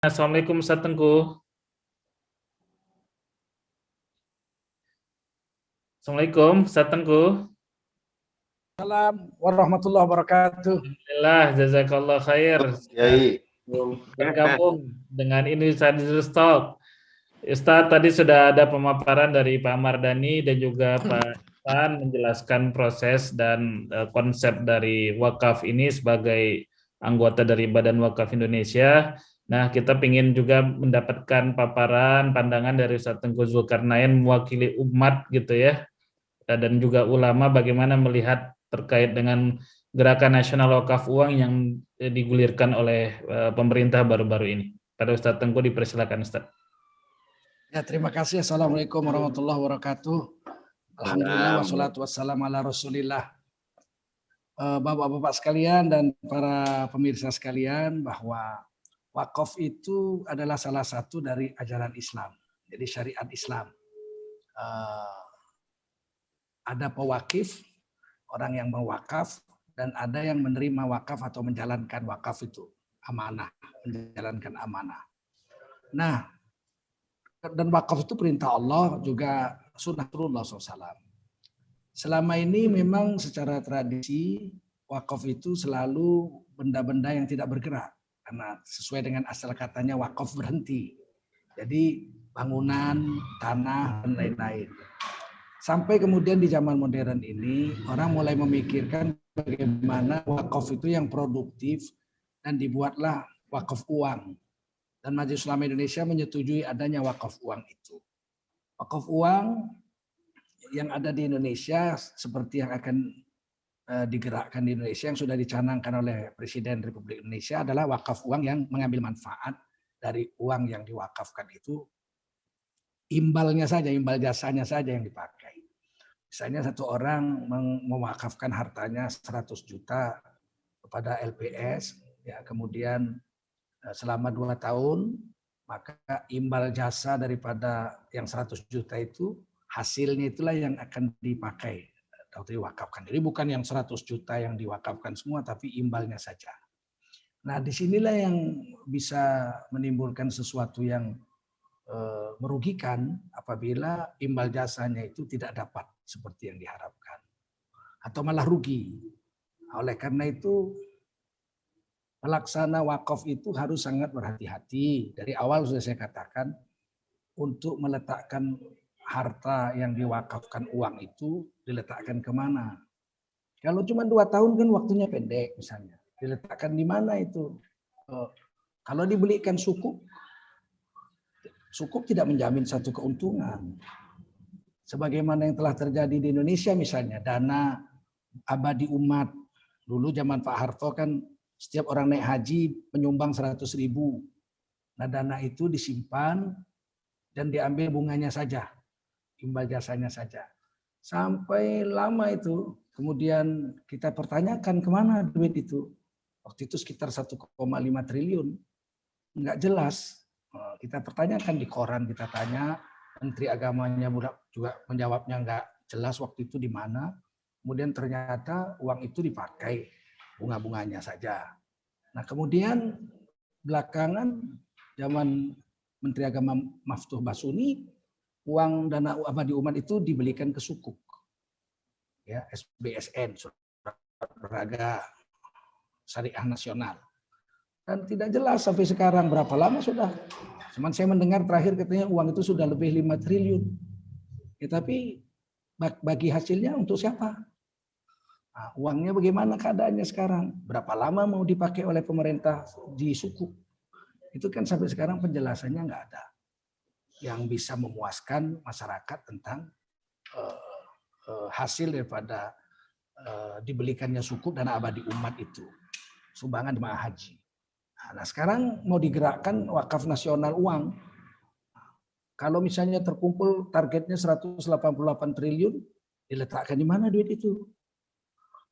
Assalamualaikum Ustaz Tengku. Assalamualaikum Ustaz Tengku. Assalamualaikum warahmatullahi wabarakatuh. Alhamdulillah, jazakallah khair. Kiai. Bergabung dengan Indonesia Digital Talk. Ustaz, tadi sudah ada pemaparan dari Pak Mardani dan juga Pak Tan menjelaskan proses dan konsep dari wakaf ini sebagai anggota dari Badan Wakaf Indonesia. Nah, kita ingin juga mendapatkan paparan, pandangan dari Ustaz Tengku Zulkarnain mewakili umat gitu ya, dan juga ulama bagaimana melihat terkait dengan gerakan nasional wakaf uang yang digulirkan oleh pemerintah baru-baru ini. Pada Ustaz Tengku dipersilakan Ustaz. Ya, terima kasih. Assalamualaikum warahmatullahi wabarakatuh. Alhamdulillah wassalatu wassalamu ala Rasulillah. Bapak-bapak sekalian dan para pemirsa sekalian, bahwa wakaf itu adalah salah satu dari ajaran Islam. Jadi syariat Islam. Ada pewakif, orang yang mewakaf, dan ada yang menerima wakaf atau menjalankan wakaf itu. Amanah, menjalankan amanah. Nah, dan wakaf itu perintah Allah, juga sunnah Rasulullah SAW. Selama ini memang secara tradisi, wakaf itu selalu benda-benda yang tidak bergerak. Karena sesuai dengan asal katanya wakaf berhenti. Jadi bangunan, tanah, dan lain-lain. Sampai kemudian di zaman modern ini, orang mulai memikirkan bagaimana wakaf itu yang produktif, dan dibuatlah wakaf uang. Dan Majelis Ulama Indonesia menyetujui adanya wakaf uang itu. Wakaf uang yang ada di Indonesia seperti yang akan digerakkan di Indonesia, yang sudah dicanangkan oleh Presiden Republik Indonesia, adalah wakaf uang yang mengambil manfaat dari uang yang diwakafkan itu. Imbalnya saja, imbal jasanya saja yang dipakai. Misalnya satu orang mewakafkan hartanya 100 juta kepada LPS, ya, kemudian selama 2 tahun, maka imbal jasa daripada yang 100 juta itu, hasilnya itulah yang akan dipakai atau diwakafkan. Jadi bukan yang 100 juta yang diwakafkan semua, tapi imbalnya saja. Nah, disinilah yang bisa menimbulkan sesuatu yang merugikan apabila imbal jasanya itu tidak dapat seperti yang diharapkan. Atau malah rugi. Oleh karena itu, pelaksana wakaf itu harus sangat berhati-hati. Dari awal sudah saya katakan, untuk meletakkan harta yang diwakafkan uang itu, diletakkan kemana. Kalau cuma 2 tahun kan waktunya pendek misalnya. Diletakkan di mana itu? Kalau dibelikan sukuk tidak menjamin satu keuntungan. Sebagaimana yang telah terjadi di Indonesia misalnya, dana abadi umat. Dulu zaman Pak Harto kan setiap orang naik haji menyumbang 100.000. Nah, dana itu disimpan dan diambil bunganya saja, imbal jasanya saja. Sampai lama itu, kemudian kita pertanyakan kemana duit itu. Waktu itu sekitar 1,5 triliun. Enggak jelas. Kita pertanyakan di koran, kita tanya, Menteri Agamanya juga menjawabnya enggak jelas waktu itu di mana. Kemudian ternyata uang itu dipakai bunga-bunganya saja. Nah, kemudian belakangan zaman Menteri Agama Maftuh Basuni, uang dana abadi umat itu dibelikan ke sukuk. Ya, SBSN, Surat Berharga Syariah Nasional. Dan tidak jelas sampai sekarang berapa lama sudah. Cuman saya mendengar terakhir katanya uang itu sudah lebih 5 triliun. Ya, tapi bagi hasilnya untuk siapa? Nah, uangnya bagaimana keadaannya sekarang? Berapa lama mau dipakai oleh pemerintah di suku? Itu kan sampai sekarang penjelasannya nggak ada yang bisa memuaskan masyarakat tentang hasil daripada dibelikannya suku dana abadi umat itu, sumbangan jemaah haji. Nah, sekarang mau digerakkan wakaf nasional uang. Kalau misalnya terkumpul targetnya 188 triliun, diletakkan di mana duit itu?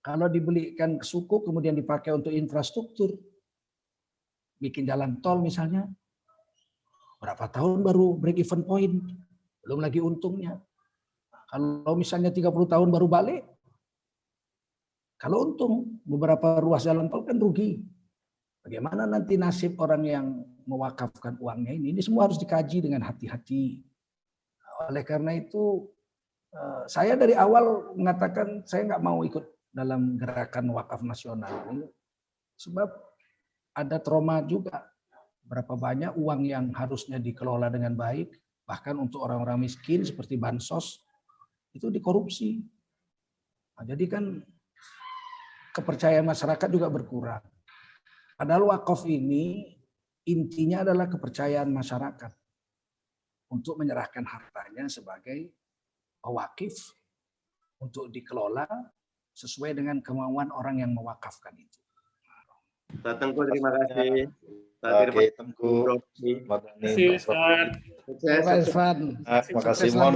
Kalau dibelikan ke suku kemudian dipakai untuk infrastruktur, bikin jalan tol misalnya, berapa tahun baru break even point, belum lagi untungnya. Kalau misalnya 30 tahun baru balik, kalau untung beberapa ruas jalan tol kan rugi. Bagaimana nanti nasib orang yang mewakafkan uangnya ini semua harus dikaji dengan hati-hati. Oleh karena itu, saya dari awal mengatakan saya nggak mau ikut dalam gerakan wakaf nasional ini, sebab ada trauma juga. Berapa banyak uang yang harusnya dikelola dengan baik, bahkan untuk orang-orang miskin seperti bansos, itu dikorupsi. Nah, jadi kan kepercayaan masyarakat juga berkurang. Padahal wakaf ini intinya adalah kepercayaan masyarakat untuk menyerahkan hartanya sebagai wakif untuk dikelola sesuai dengan kemauan orang yang mewakafkan itu. Pak Tengku, terima kasih. Oke, Tengku. Terima kasih, Ustaz. Terima kasih, Irfan. Terima kasih. Mohon